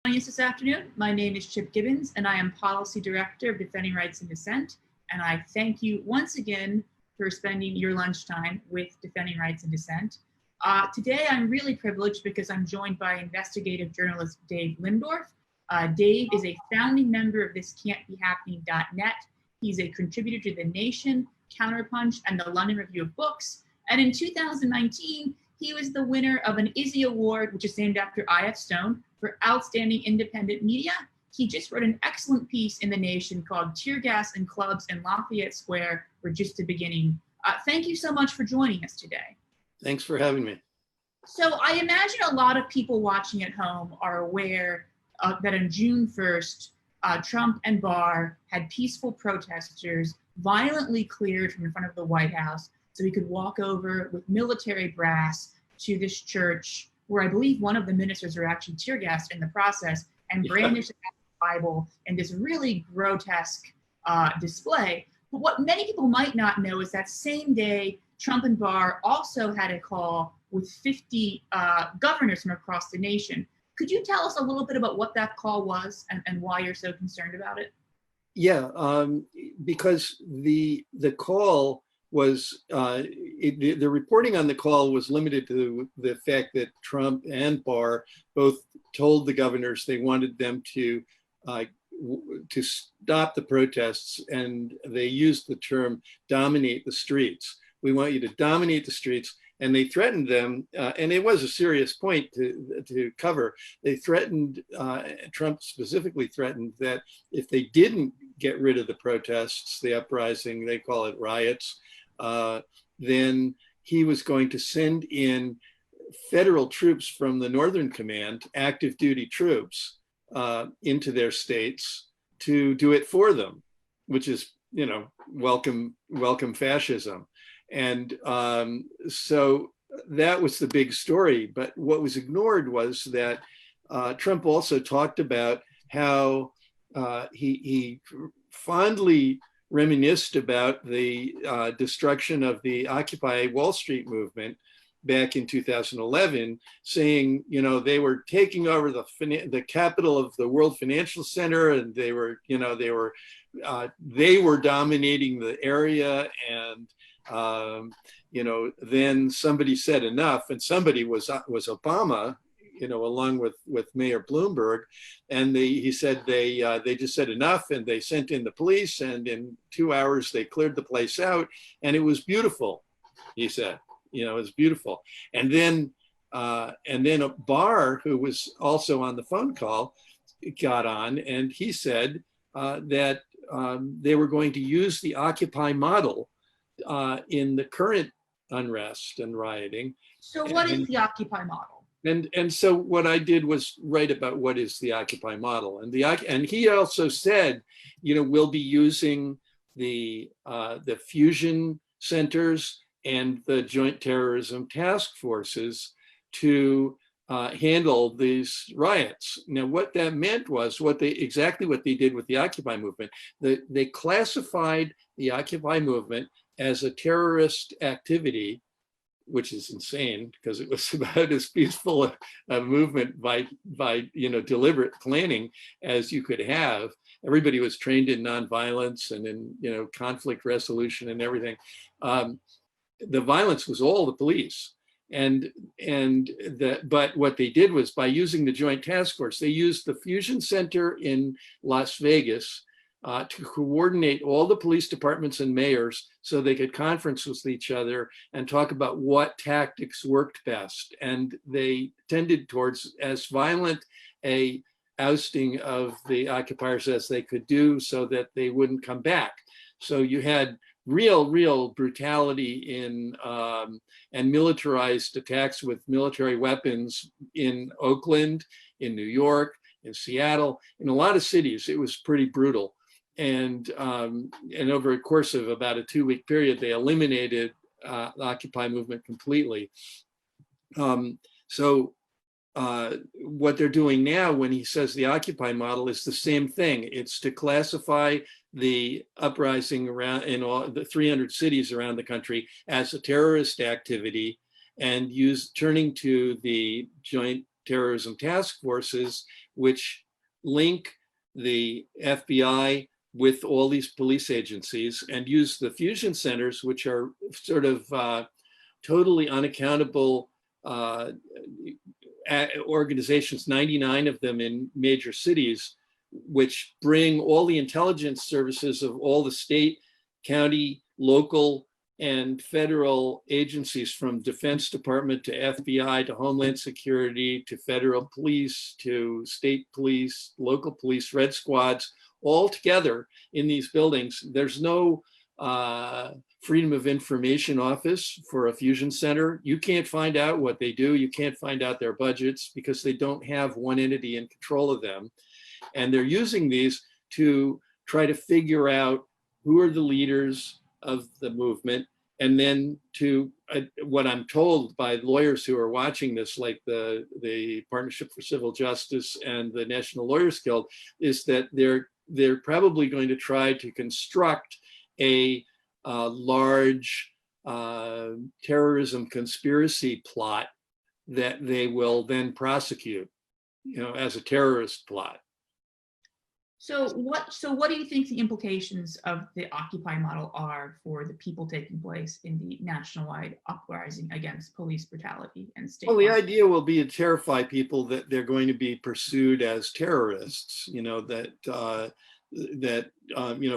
Joining us this afternoon. My name is Chip Gibbons, and I am Policy Director of Defending Rights and Dissent. And I thank you once again for spending your lunchtime with Defending Rights and Dissent. Today, I'm really privileged because I'm joined by investigative journalist Dave Lindorff. Dave is a founding member of thiscan'tbehappening.net. He's a contributor to The Nation, Counterpunch, and the London Review of Books. And in 2019, he was the winner of an Izzy Award, which is named after I.F. Stone, for Outstanding Independent Media. He just wrote an excellent piece in The Nation called Tear Gas and Clubs in Lafayette Square Were Just the Beginning. Thank you so much for joining us today. Thanks for having me. So I imagine a lot of people watching at home are aware that on June 1st, Trump and Barr had peaceful protesters violently cleared from in front of the White House so he could walk over with military brass to this church where I believe one of the ministers were actually tear gassed in the process and brandished the Bible in this really grotesque display. But what many people might not know is that same day, Trump and Barr also had a call with 50 governors from across the nation. Could you tell us a little bit about what that call was and why you're so concerned about it? Yeah, because the call was, the reporting on the call was limited to the fact that Trump and Barr both told the governors they wanted them to stop the protests, and they used the term dominate the streets. We want you to dominate the streets. And they threatened them, and it was a serious point to cover. They threatened, Trump specifically threatened that if they didn't get rid of the protests, the uprising, they call it riots, then he was going to send in federal troops from the Northern Command, active duty troops, into their states to do it for them, which is, welcome fascism. And so that was the big story. But what was ignored was that Trump also talked about how he fondly reminisced about the destruction of the Occupy Wall Street movement back in 2011, saying, they were taking over the capital of the World Financial Center, and they were dominating the area, and then somebody said enough, and somebody was Obama, along with Mayor Bloomberg, and he said they just said enough, and they sent in the police, and in 2 hours they cleared the place out, and it was beautiful. He said, it was beautiful, and then Barr, who was also on the phone call, got on, and he said that they were going to use the Occupy model in the current unrest and rioting. So what is the Occupy model? And so what I did was write about what is the Occupy model. And he also said, we'll be using the fusion centers and the joint terrorism task forces to handle these riots. Now, what that meant was exactly what they did with the Occupy movement. They classified the Occupy movement as a terrorist activity, which is insane because it was about as peaceful a movement by deliberate planning as you could have. Everybody was trained in nonviolence and in conflict resolution and everything. The violence was all the police, but what they did was, by using the Joint Task Force, they used the Fusion Center in Las Vegas to coordinate all the police departments and mayors so they could conference with each other and talk about what tactics worked best. And they tended towards as violent a ousting of the occupiers as they could do so that they wouldn't come back. So you had real brutality and militarized attacks with military weapons in Oakland, in New York, in Seattle, in a lot of cities. It was pretty brutal. And over a course of about a 2-week period, they eliminated the Occupy movement completely. So what they're doing now when he says the Occupy model is the same thing. It's to classify the uprising around in all the 300 cities around the country as a terrorist activity, and turning to the joint counterterrorism task forces, which link the FBI with all these police agencies and use the fusion centers, which are sort of totally unaccountable organizations, 99 of them in major cities, which bring all the intelligence services of all the state, county, local, and federal agencies, from Defense Department to FBI to Homeland Security to federal police to state police, local police, red squads, all together in these buildings. There's no Freedom of Information office for a fusion center. You can't find out what they do. You can't find out their budgets because they don't have one entity in control of them. And they're using these to try to figure out who are the leaders of the movement. And then to what I'm told by lawyers who are watching this, like the Partnership for Civil Justice and the National Lawyers Guild, is that they're probably going to try to construct a large terrorism conspiracy plot that they will then prosecute, as a terrorist plot. So what do you think the implications of the Occupy model are for the people taking place in the nationwide uprising against police brutality and state? Well, the idea will be to terrify people that they're going to be pursued as terrorists.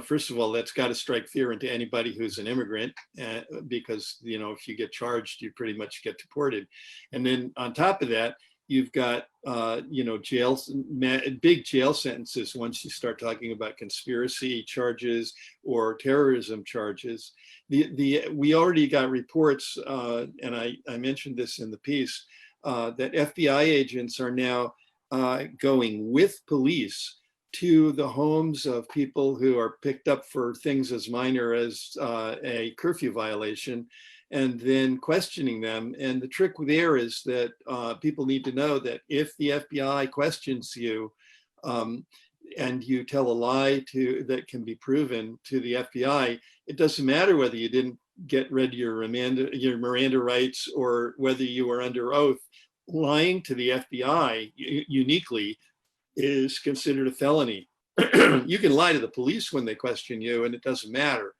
First of all, that's got to strike fear into anybody who's an immigrant, because if you get charged, you pretty much get deported. And then on top of that, you've got big jail sentences once you start talking about conspiracy charges or terrorism charges. We already got reports, and I mentioned this in the piece, that FBI agents are now going with police to the homes of people who are picked up for things as minor as a curfew violation, and then questioning them. And the trick there is that people need to know that if the FBI questions you and you tell a lie that can be proven to the FBI, it doesn't matter whether you didn't read your Miranda rights or whether you were under oath. Lying to the FBI uniquely is considered a felony. You can lie to the police when they question you, and it doesn't matter.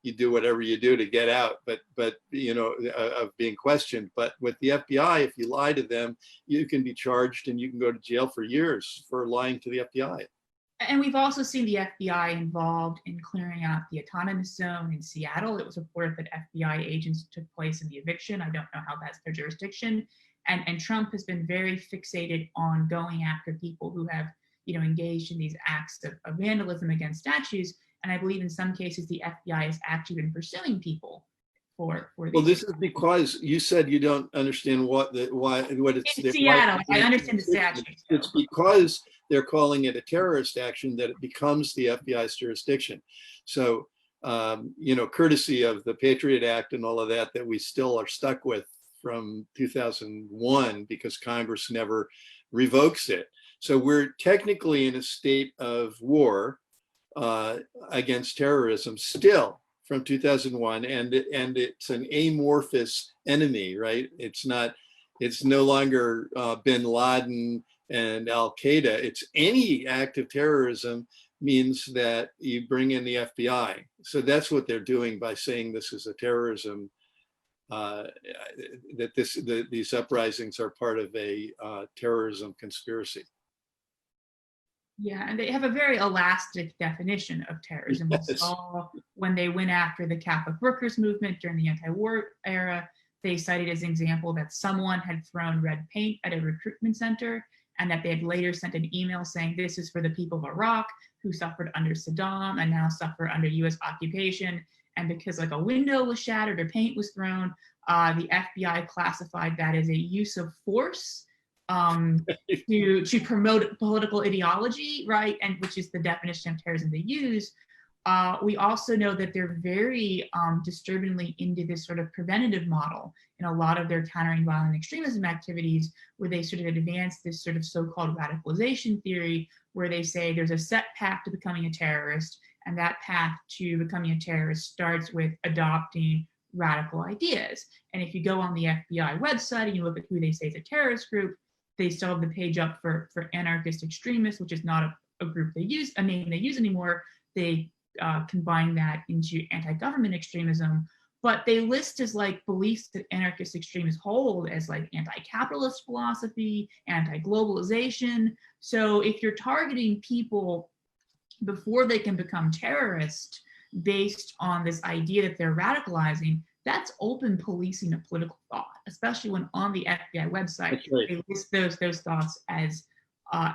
You do whatever you do to get out, but of being questioned. But with the FBI, if you lie to them, you can be charged and you can go to jail for years for lying to the FBI. And we've also seen the FBI involved in clearing out the autonomous zone in Seattle. It was reported that FBI agents took place in the eviction. I don't know how that's their jurisdiction. And Trump has been very fixated on going after people who have, engaged in these acts of vandalism against statues. And I believe in some cases the FBI has actually been pursuing people for these. Well, this is because you said you don't understand what it's in Seattle. I understand the statute. It's because they're calling it a terrorist action that it becomes the FBI's jurisdiction. So, courtesy of the Patriot Act and all of that we still are stuck with from 2001 because Congress never revokes it. So we're technically in a state of war against terrorism still from 2001, and it's an amorphous enemy, right? It's no longer bin Laden and Al Qaeda. It's any act of terrorism means that you bring in the FBI. So that's what they're doing by saying this is a terrorism, that these uprisings are part of a terrorism conspiracy. Yeah, and they have a very elastic definition of terrorism. Yes. We saw when they went after the Catholic workers movement during the anti-war era, they cited as an example that someone had thrown red paint at a recruitment center and that they had later sent an email saying this is for the people of Iraq who suffered under Saddam and now suffer under US occupation. And because like a window was shattered or paint was thrown, the FBI classified that as a use of force to promote political ideology, right? And which is the definition of terrorism they use. We also know that they're very disturbingly into this sort of preventative model in a lot of their countering violent extremism activities, where they sort of advance this sort of so-called radicalization theory, where they say there's a set path to becoming a terrorist, and that path to becoming a terrorist starts with adopting radical ideas. And if you go on the FBI website and you look at who they say is a terrorist group, they still have the page up for anarchist extremists, which is not a group they use, a name they use anymore. They combine that into anti-government extremism, but they list as like beliefs that anarchist extremists hold as like anti-capitalist philosophy, anti-globalization. So if you're targeting people before they can become terrorists based on this idea that they're radicalizing, that's open policing of political thought, especially when on the FBI website, right. they list those thoughts as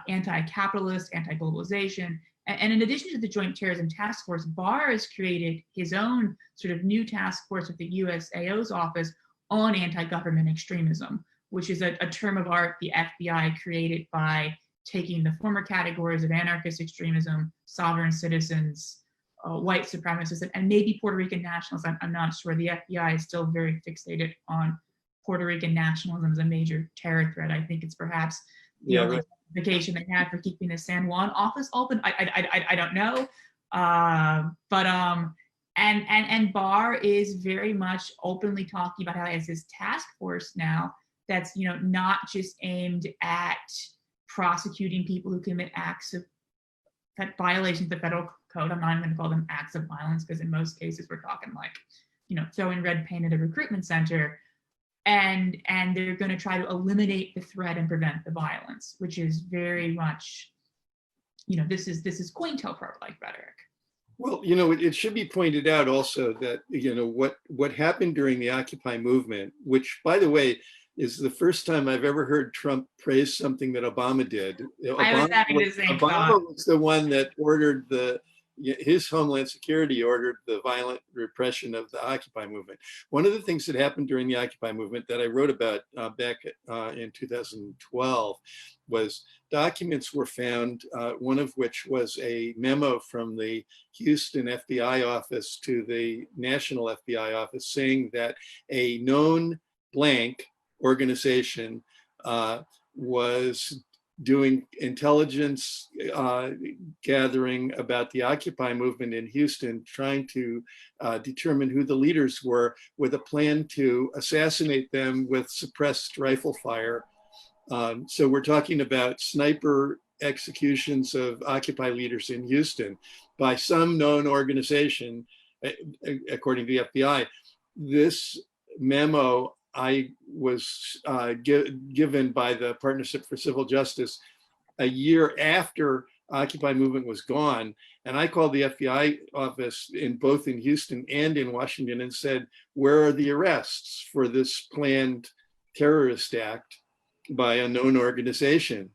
anti-capitalist, anti-globalization. And in addition to the Joint Terrorism Task Force, Barr has created his own sort of new task force with the USAO's office on anti-government extremism, which is a term of art the FBI created by taking the former categories of anarchist extremism, sovereign citizens, white supremacists, and maybe Puerto Rican nationalists. I'm not sure. The FBI is still very fixated on Puerto Rican nationalism as a major terror threat. I think it's perhaps the only justification they had for keeping the San Juan office open. I don't know. And Barr is very much openly talking about how he has his task force now that's, you know, not just aimed at prosecuting people who commit acts of violations of the federal code. I'm not even going to call them acts of violence, because in most cases we're talking like, you know, throwing red paint at a recruitment center. And they're going to try to eliminate the threat and prevent the violence, which is very much, you know, this is COINTELPRO-like rhetoric. Well, you know, it should be pointed out also that, you know, what happened during the Occupy movement, which, by the way, is the first time I've ever heard Trump praise something that Obama did. I was having the same thought. Obama was the one that ordered his Homeland Security ordered the violent repression of the Occupy movement. One of the things that happened during the Occupy movement that I wrote about back in 2012 was documents were found, one of which was a memo from the Houston FBI office to the National FBI office saying that a known blank organization was doing intelligence gathering about the Occupy movement in Houston, trying to determine who the leaders were, with a plan to assassinate them with suppressed rifle fire. So we're talking about sniper executions of Occupy leaders in Houston by some known organization, according to the FBI. This memo I was given by the Partnership for Civil Justice a year after Occupy movement was gone. And I called the FBI office both in Houston and in Washington and said, where are the arrests for this planned terrorist act by a known organization?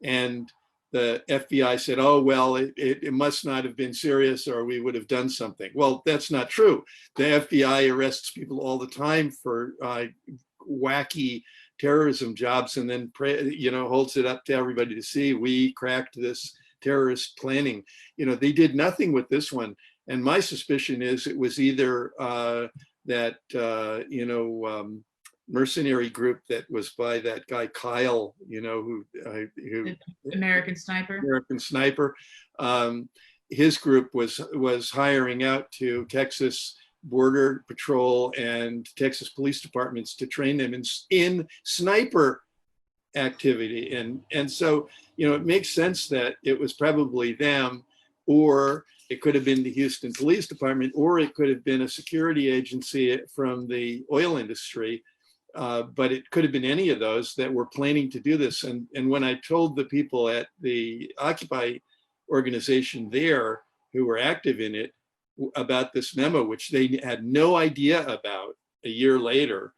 And the FBI said, oh, well, it must not have been serious, or we would have done something. Well, that's not true. The FBI arrests people all the time for wacky terrorism jobs, and then holds it up to everybody to see, we cracked this terrorist planning. You know, they did nothing with this one. And my suspicion is it was either mercenary group that was by that guy Kyle, who American Sniper. American Sniper. His group was hiring out to Texas Border Patrol and Texas police departments to train them in sniper activity, and so it makes sense that it was probably them, or it could have been the Houston Police Department, or it could have been a security agency from the oil industry. But it could have been any of those that were planning to do this. And when I told the people at the Occupy organization there who were active in it about this memo, which they had no idea about a year later,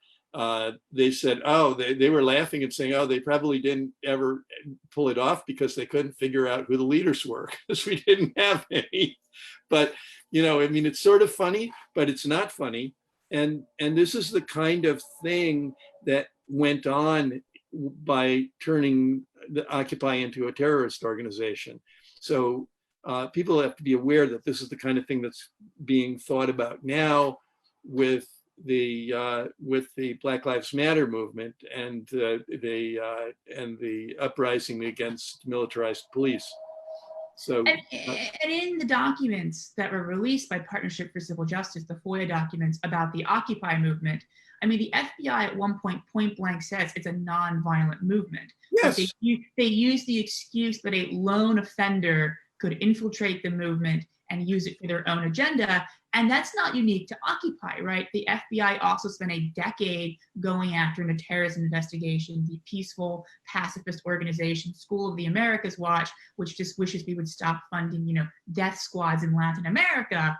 they said, oh, they were laughing and saying, oh, they probably didn't ever pull it off because they couldn't figure out who the leaders were, because we didn't have any. But, it's sort of funny, but it's not funny. And this is the kind of thing that went on by turning the Occupy into a terrorist organization. So people have to be aware that this is the kind of thing that's being thought about now with the Black Lives Matter movement and the uprising against militarized police. So, And in the documents that were released by Partnership for Civil Justice, the FOIA documents about the Occupy movement, I mean, the FBI at one point blank says it's a non-violent movement. yes. But they use the excuse that a lone offender could infiltrate the movement and use it for their own agenda. And that's not unique to Occupy, right? The FBI also spent a decade going after in the terrorism investigation, the peaceful pacifist organization School of the Americas Watch, which just wishes we would stop funding, death squads in Latin America,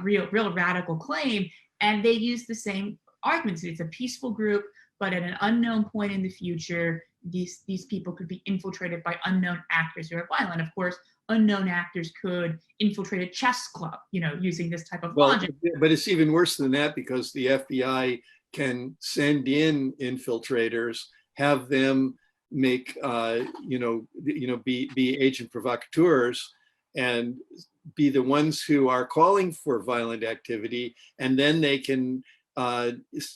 real radical claim. And they use the same arguments. It's a peaceful group, but at an unknown point in the future, these people could be infiltrated by unknown actors who are violent. Of course, unknown actors could infiltrate a chess club, using this type of logic. But it's even worse than that, because the FBI can send in infiltrators, have them make, be agent provocateurs, and be the ones who are calling for violent activity, and then they can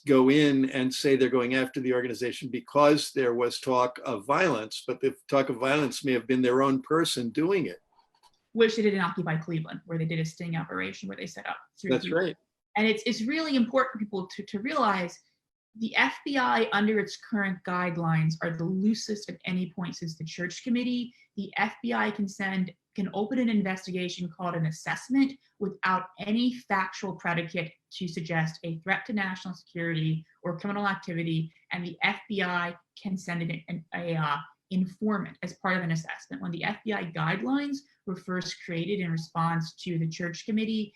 go in and say they're going after the organization because there was talk of violence, but the talk of violence may have been their own person doing it. Which they did in Occupy Cleveland, where they did a sting operation where they set up. That's right. And it's really important for people to realize the FBI under its current guidelines are the loosest at any point since the Church Committee. The FBI can open an investigation called an assessment without any factual predicate to suggest a threat to national security or criminal activity, and the FBI can send in an informant as part of an assessment. When the FBI guidelines were first created in response to the Church Committee,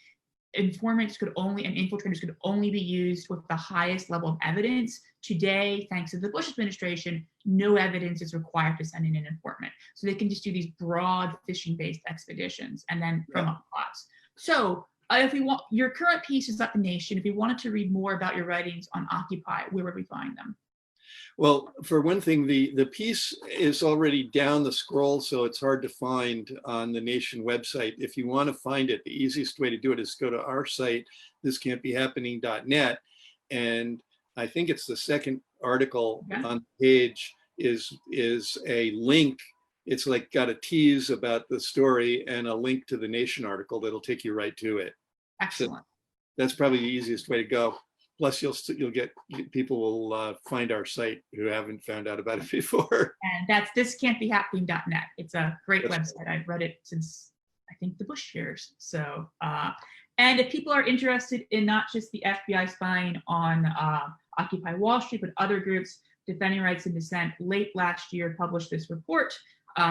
informants and infiltrators could only be used with the highest level of evidence. Today, thanks to the Bush administration, no evidence is required to send in an informant. So they can just do these broad phishing-based expeditions and then drum up plots. So if we want, your current piece is up in Nation. If you wanted to read more about your writings on Occupy, where would we find them? Well, for one thing, the piece is already down the scroll, so it's hard to find on the Nation website. If you want to find it, the easiest way to do it is go to our site, thiscan'tbehappening.net, and I think it's the second article on the page is a link. It's like got a tease about the story and a link to the Nation article that'll take you right to it. Excellent. So that's probably the easiest way to go. Plus, you'll get people will find our site who haven't found out about it before. And that's thiscan'tbehappening.net. It's a great website. I've read it since I think the Bush years. So, and if people are interested in not just the FBI spying on Occupy Wall Street, but other groups, Defending Rights in Dissent late last year published this report,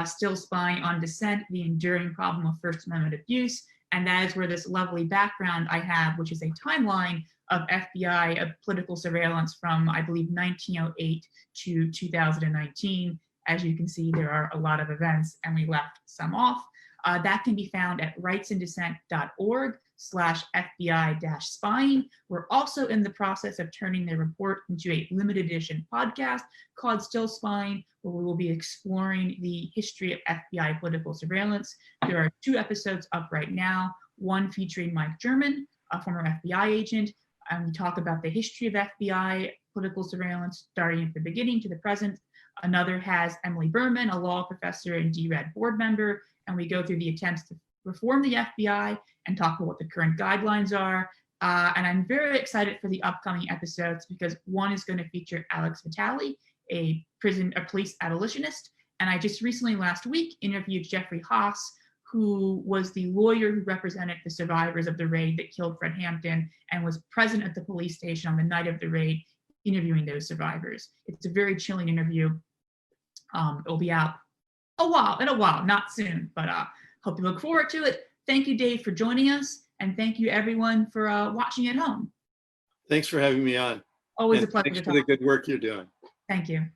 Still Spying on Dissent, the Enduring Problem of First Amendment Abuse. And that is where this lovely background I have, which is a timeline of FBI political surveillance from, I believe, 1908 to 2019. As you can see, there are a lot of events, and we left some off. That can be found at rightsinDissent.org/FBI-spying. We're also in the process of turning the report into a limited edition podcast called Still Spying, where we will be exploring the history of FBI political surveillance. There are 2 episodes up right now, one featuring Mike German, a former FBI agent, and we talk about the history of FBI political surveillance starting at the beginning to the present. Another has Emily Berman, a law professor and DRAD board member, and we go through the attempts to reform the FBI and talk about what the current guidelines are. And I'm very excited for the upcoming episodes because one is going to feature Alex Vitale, a police abolitionist. And I just recently, last week, interviewed Jeffrey Haas, who was the lawyer who represented the survivors of the raid that killed Fred Hampton and was present at the police station on the night of the raid, interviewing those survivors. It's a very chilling interview. It'll be out in a while, not soon, but hope you look forward to it. Thank you, Dave, for joining us, and thank you, everyone, for watching at home. Thanks for having me on. Always a pleasure to talk. Thanks talk. for the good work you're doing. Thank you.